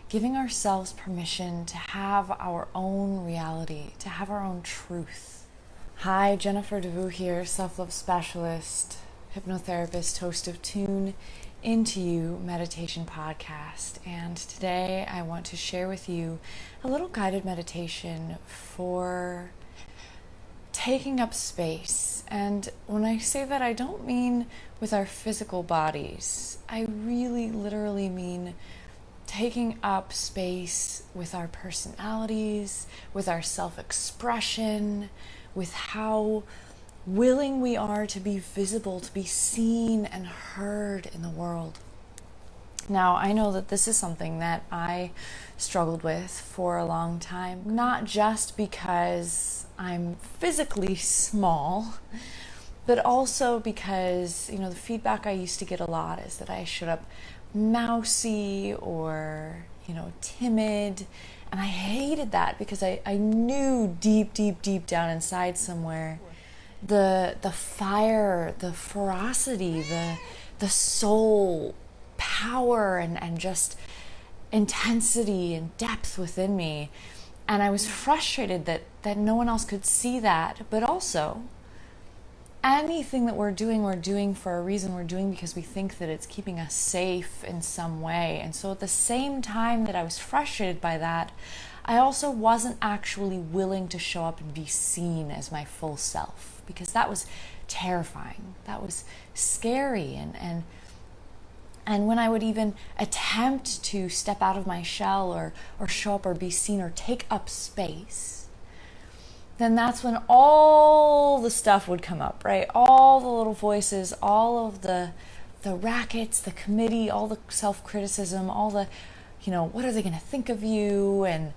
giving ourselves permission to have our own reality, to have our own truth. Hi, Jennifer DeVue here, self-love specialist, hypnotherapist, host of Tune Into You meditation podcast. And today I want to share with you a little guided meditation for taking up space. And when I say that, I don't mean with our physical bodies. I really literally mean taking up space with our personalities, with our self-expression, with how willing we are to be visible, to be seen and heard in the world. Now, I know that this is something that I struggled with for a long time, not just because I'm physically small, but also because, the feedback I used to get a lot is that I showed up mousy or, timid. And I hated that because I knew deep down inside somewhere the fire, the ferocity, the soul power and just intensity and depth within me. And I was frustrated that no one else could see that, but also anything that we're doing for a reason. We're doing because we think that it's keeping us safe in some way. And so at the same time that I was frustrated by that, I also wasn't actually willing to show up and be seen as my full self, because that was terrifying. That was scary. And when I would even attempt to step out of my shell or show up or be seen or take up space, then that's when all the stuff would come up, right? All the little voices, all of the rackets, the committee, all the self-criticism, all the, what are they going to think of you? And,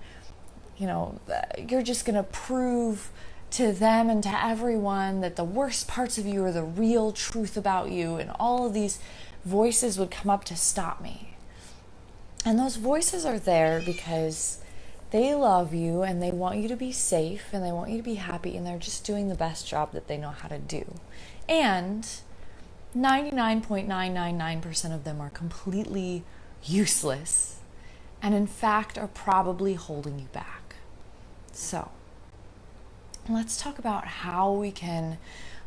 you're just going to prove to them and to everyone that the worst parts of you are the real truth about you. And all of these voices would come up to stop me. And those voices are there because they love you and they want you to be safe and they want you to be happy, and they're just doing the best job that they know how to do. And 99.999% of them are completely useless and in fact are probably holding you back. So let's talk about how we can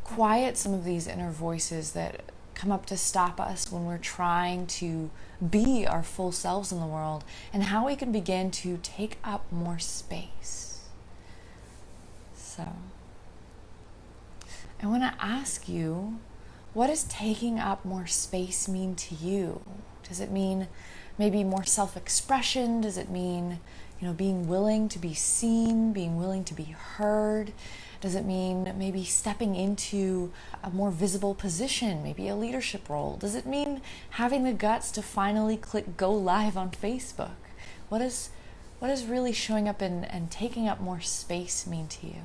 quiet some of these inner voices that come up to stop us when we're trying to be our full selves in the world, and how we can begin to take up more space. So I want to ask you, what does taking up more space mean to you? Does it mean maybe more self-expression? Does it mean, being willing to be seen, being willing to be heard? Does it mean maybe stepping into a more visible position, maybe a leadership role? Does it mean having the guts to finally click go live on Facebook? What does really showing up and taking up more space mean to you?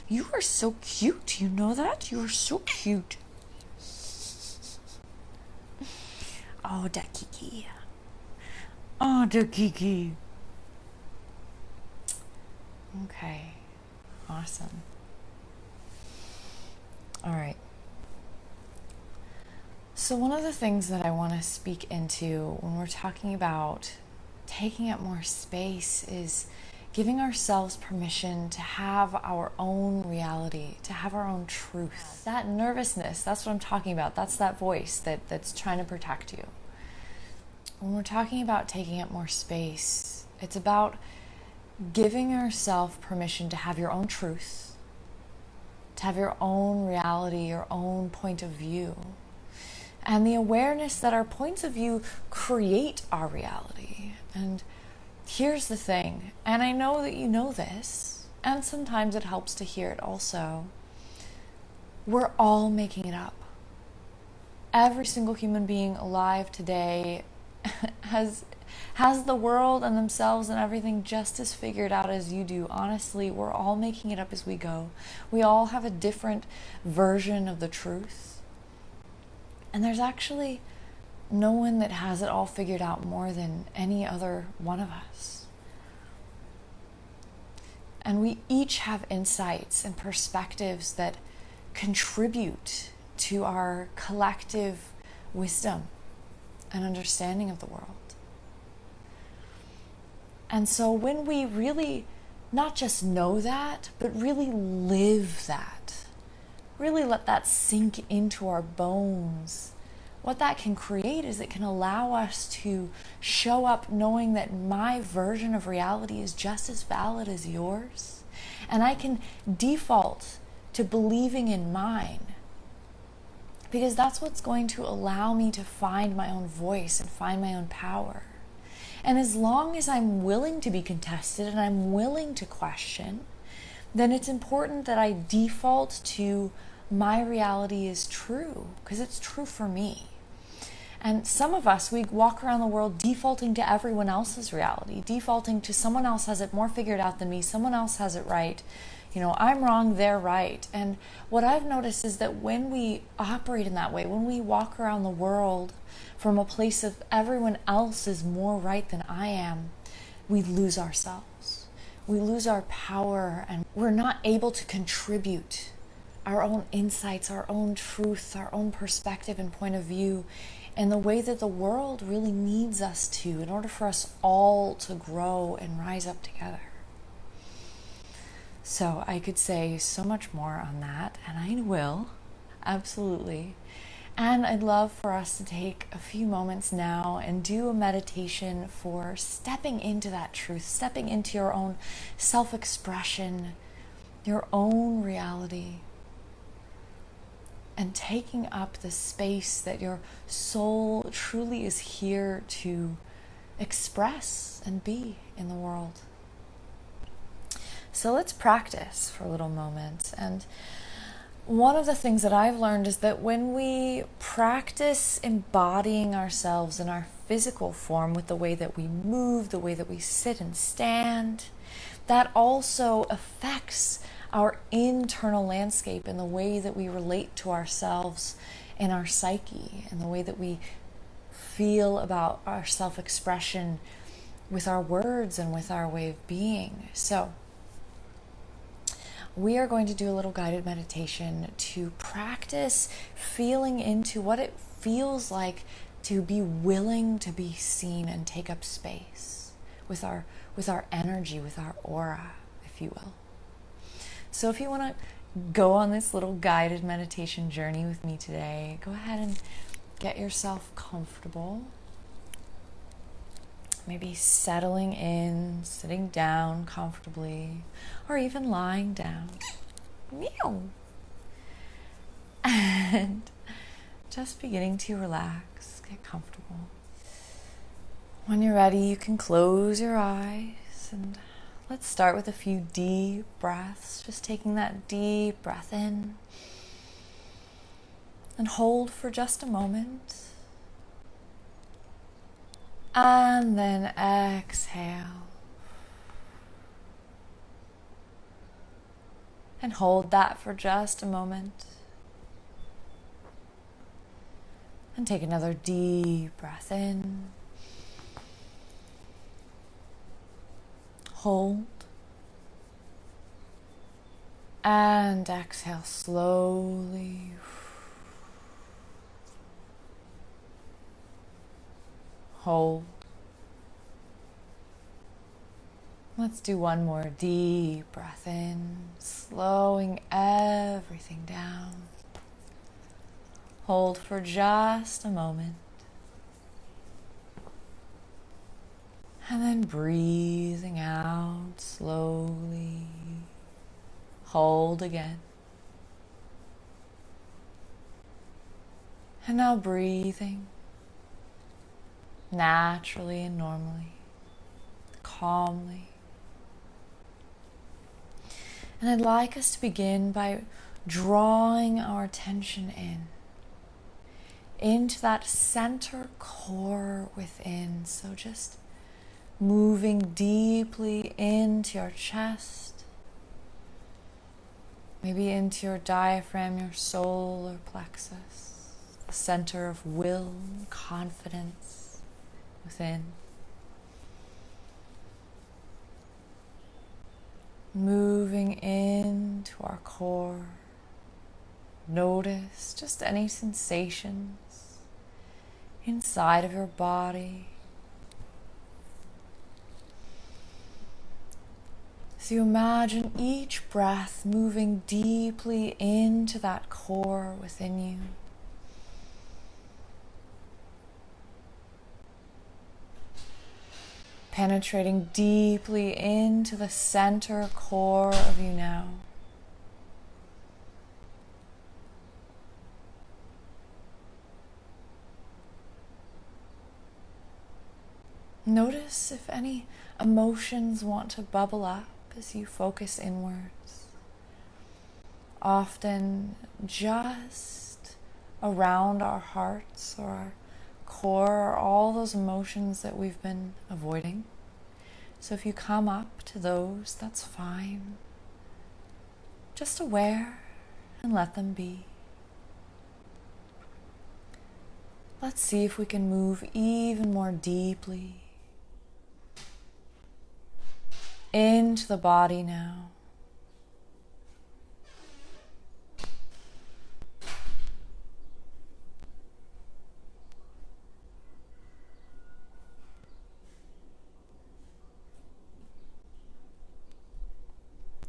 You are so cute, you know that? You are so cute. Oh, da Kiki. Oh, da Kiki. Okay, awesome. All right. So one of the things that I want to speak into when we're talking about taking up more space is giving ourselves permission to have our own reality, to have our own truth. That nervousness, that's what I'm talking about. That's that voice that's trying to protect you. When we're talking about taking up more space, it's about giving yourself permission to have your own truth, to have your own reality, your own point of view, and the awareness that our points of view create our reality. And here's the thing, and I know that you know this, and sometimes it helps to hear it also. We're all making it up. Every single human being alive today has the world and themselves and everything just as figured out as you do. Honestly, we're all making it up as we go. We all have a different version of the truth. And there's actually no one that has it all figured out more than any other one of us. And we each have insights and perspectives that contribute to our collective wisdom and understanding of the world. And so when we really not just know that, but really live that, really let that sink into our bones, what that can create is it can allow us to show up knowing that my version of reality is just as valid as yours. And I can default to believing in mine, because that's what's going to allow me to find my own voice and find my own power. And as long as I'm willing to be contested and I'm willing to question, then it's important that I default to my reality is true, because it's true for me. And some of us, we walk around the world defaulting to everyone else's reality, defaulting to someone else has it more figured out than me, someone else has it right. You know, I'm wrong, they're right. And what I've noticed is that when we operate in that way, when we walk around the world from a place of everyone else is more right than I am, we lose ourselves. We lose our power, and we're not able to contribute our own insights, our own truth, our own perspective and point of view in the way that the world really needs us to, in order for us all to grow and rise up together. So I could say so much more on that, and I will, absolutely. And I'd love for us to take a few moments now and do a meditation for stepping into that truth, stepping into your own self-expression, your own reality, and taking up the space that your soul truly is here to express and be in the world. So let's practice for a little moment. And one of the things that I've learned is that when we practice embodying ourselves in our physical form with the way that we move, the way that we sit and stand, that also affects our internal landscape and the way that we relate to ourselves and our psyche, and the way that we feel about our self-expression with our words and with our way of being. So we are going to do a little guided meditation to practice feeling into what it feels like to be willing to be seen and take up space with our energy, with our aura, if you will. So if you want to go on this little guided meditation journey with me today, go ahead and get yourself comfortable. Maybe settling in, sitting down comfortably, or even lying down. Meow. And just beginning to relax, get comfortable. When you're ready, you can close your eyes, and let's start with a few deep breaths. Just taking that deep breath in and hold for just a moment. And then exhale. And hold that for just a moment. And take another deep breath in. Hold. And exhale slowly. Hold. Let's do one more deep breath in, slowing everything down. Hold for just a moment. And then breathing out slowly. Hold again. And now breathing naturally and normally, calmly. And I'd like us to begin by drawing our attention into that center core within. So just moving deeply into your chest, maybe into your diaphragm, your solar plexus, the center of will and confidence within. Moving into our core. Notice just any sensations inside of your body. So you imagine each breath moving deeply into that core within you. Penetrating deeply into the center core of you now. Notice if any emotions want to bubble up as you focus inwards. Often just around our hearts or our core are all those emotions that we've been avoiding. So if you come up to those, that's fine. Just aware and let them be. Let's see if we can move even more deeply into the body now.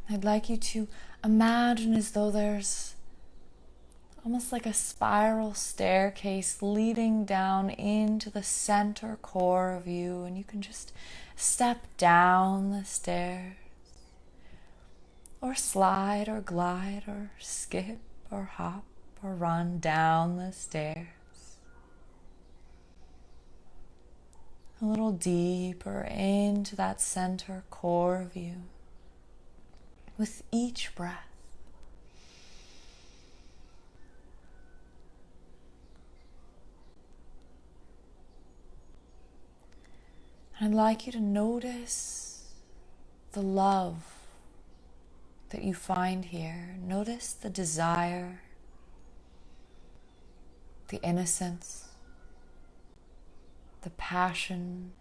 I'd like you to imagine as though there's almost like a spiral staircase leading down into the center core of you, and you can just step down the stairs, or slide or glide or skip or hop or run down the stairs. A little deeper into that center core of you with each breath. I'd like you to notice the love that you find here. Notice the desire, the innocence, the passion,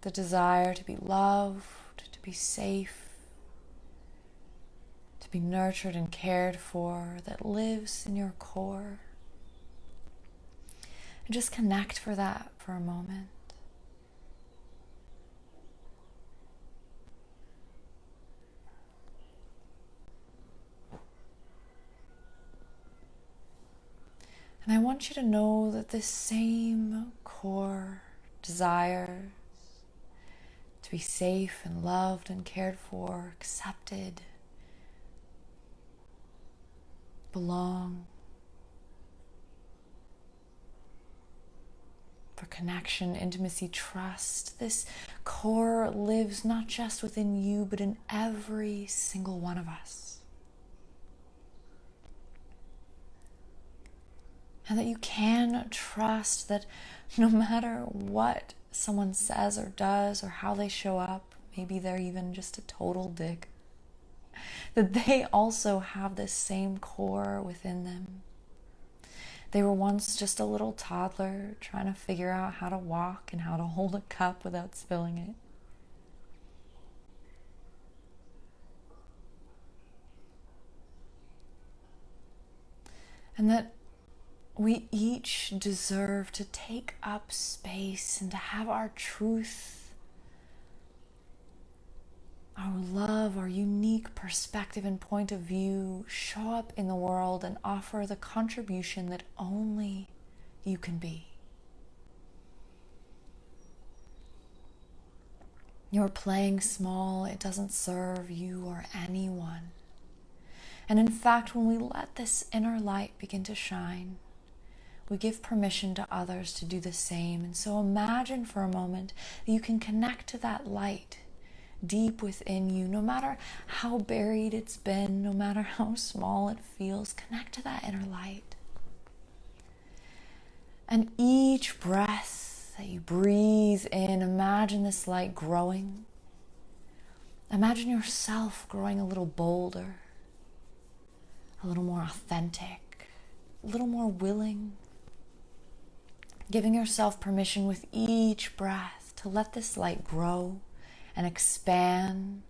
the desire to be loved, to be safe, to be nurtured and cared for, that lives in your core. And just connect for that for a moment. And I want you to know that this same core desire to be safe and loved and cared for, accepted, belong, for connection, intimacy, trust. This core lives not just within you, but in every single one of us. And that you can trust that no matter what someone says or does or how they show up, maybe they're even just a total dick, that they also have this same core within them. They were once just a little toddler trying to figure out how to walk and how to hold a cup without spilling it. And that we each deserve to take up space and to have our truth, our love, our unique perspective and point of view show up in the world and offer the contribution that only you can be. You're playing small. It doesn't serve you or anyone. And in fact, when we let this inner light begin to shine, we give permission to others to do the same. And so imagine for a moment that you can connect to that light deep within you, no matter how buried it's been, no matter how small it feels. Connect to that inner light. And each breath that you breathe in, imagine this light growing. Imagine yourself growing a little bolder, a little more authentic, a little more willing, giving yourself permission with each breath to let this light grow and expand,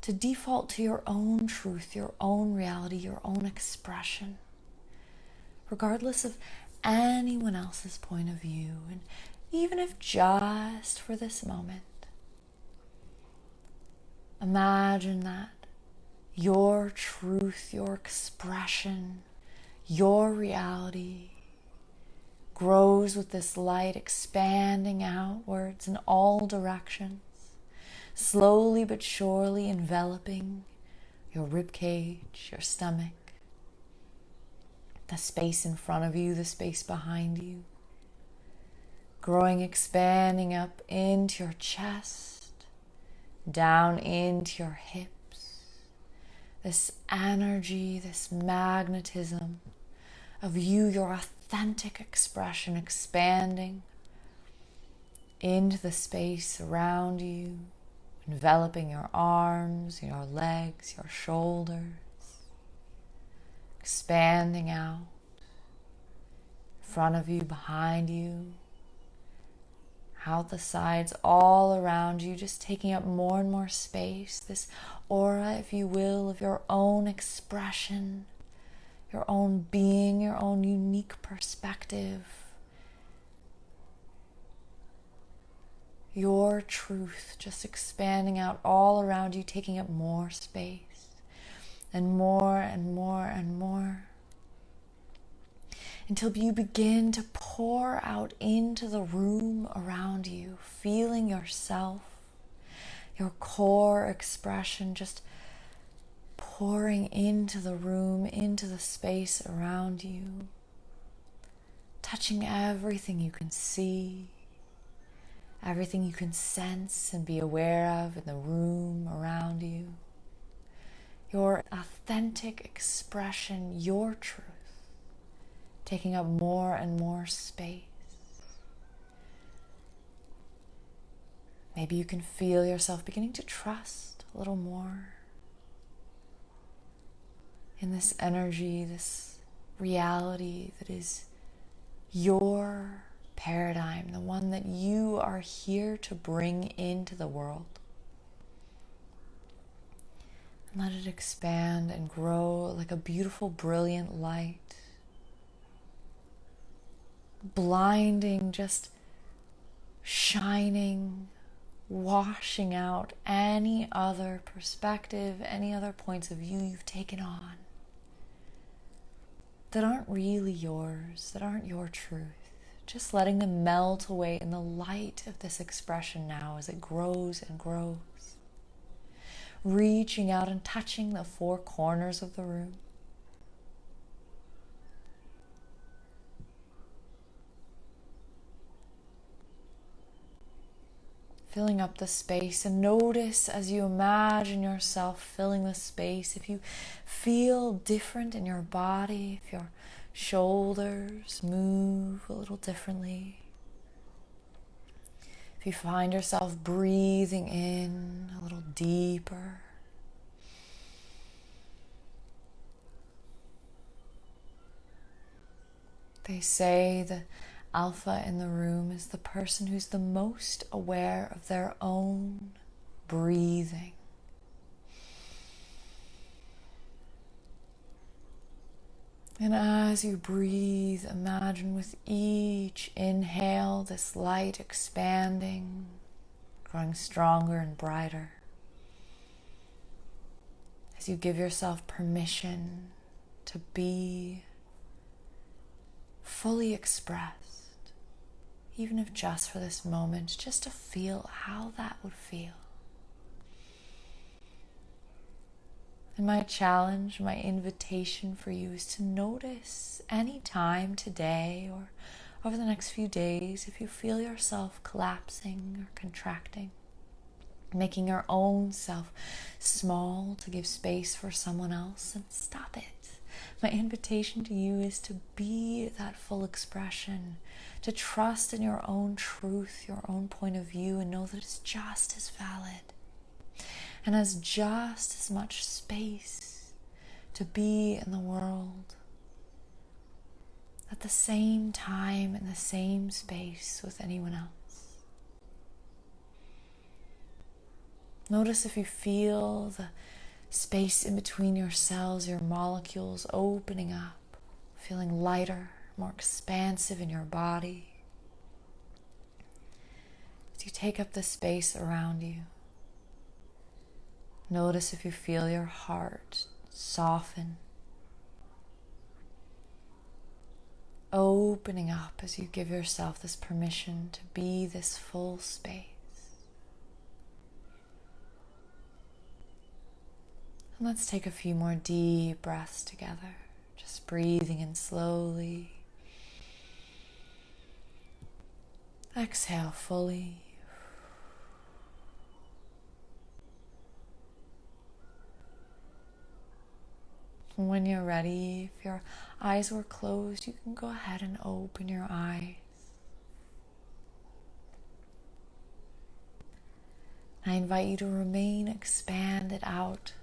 to default to your own truth, your own reality, your own expression, regardless of anyone else's point of view, and even if just for this moment, imagine that your truth, your expression, your reality grows with this light expanding outwards in all directions, slowly but surely enveloping your rib cage, your stomach, the space in front of you, the space behind you, growing, expanding up into your chest, down into your hips. This energy, this magnetism of you, your authentic expression, expanding into the space around you, enveloping your arms, your legs, your shoulders, expanding out in front of you, behind you, out the sides, all around you, just taking up more and more space, this aura, if you will, of your own expression, your own being, your own unique perspective, your truth just expanding out all around you, taking up more space and more and more and more, until you begin to pour out into the room around you, feeling yourself, your core expression just pouring into the room, into the space around you, touching everything you can see, everything you can sense and be aware of in the room around you. Your authentic expression, your truth, taking up more and more space. Maybe you can feel yourself beginning to trust a little more in this energy, this reality that is your paradigm, the one that you are here to bring into the world. And let it expand and grow like a beautiful, brilliant light, blinding, just shining, washing out any other perspective, any other points of view you've taken on that aren't really yours, that aren't your truth. Just letting them melt away in the light of this expression now as it grows and grows. Reaching out and touching the four corners of the room. Filling up the space, and notice as you imagine yourself filling the space, if you feel different in your body, if your shoulders move a little differently, if you find yourself breathing in a little deeper, they say the alpha in the room is the person who's the most aware of their own breathing. And as you breathe, imagine with each inhale this light expanding, growing stronger and brighter. As you give yourself permission to be fully expressed, even if just for this moment, just to feel how that would feel. And my challenge, my invitation for you is to notice any time today or over the next few days, if you feel yourself collapsing or contracting, making your own self small to give space for someone else, and stop it. My invitation to you is to be that full expression, to trust in your own truth, your own point of view, and know that it's just as valid and has just as much space to be in the world at the same time, in the same space with anyone else. Notice if you feel the space in between your cells, your molecules opening up, feeling lighter, more expansive in your body. As you take up the space around you, notice if you feel your heart soften, opening up as you give yourself this permission to be this full space. And let's take a few more deep breaths together, just breathing in slowly. Exhale fully. When you're ready, if your eyes were closed, you can go ahead and open your eyes. I invite you to remain expanded out.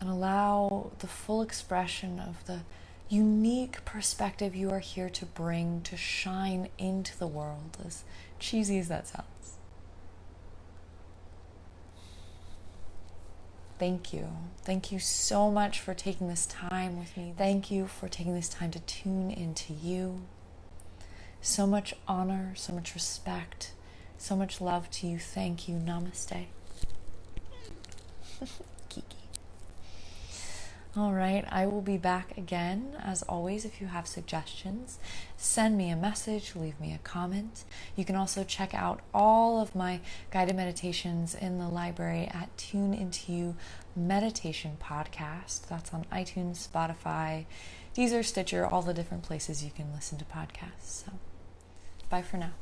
And allow the full expression of the unique perspective you are here to bring to shine into the world, as cheesy as that sounds. Thank you. Thank you so much for taking this time with me. Thank you for taking this time to tune into you. So much honor, so much respect, so much love to you. Thank you. Namaste. Kiki. All right, I will be back again. As always, if you have suggestions, send me a message, leave me a comment. You can also check out all of my guided meditations in the library at Tune Into You Meditation Podcast. That's on iTunes, Spotify, Deezer, Stitcher, all the different places you can listen to podcasts. So, bye for now.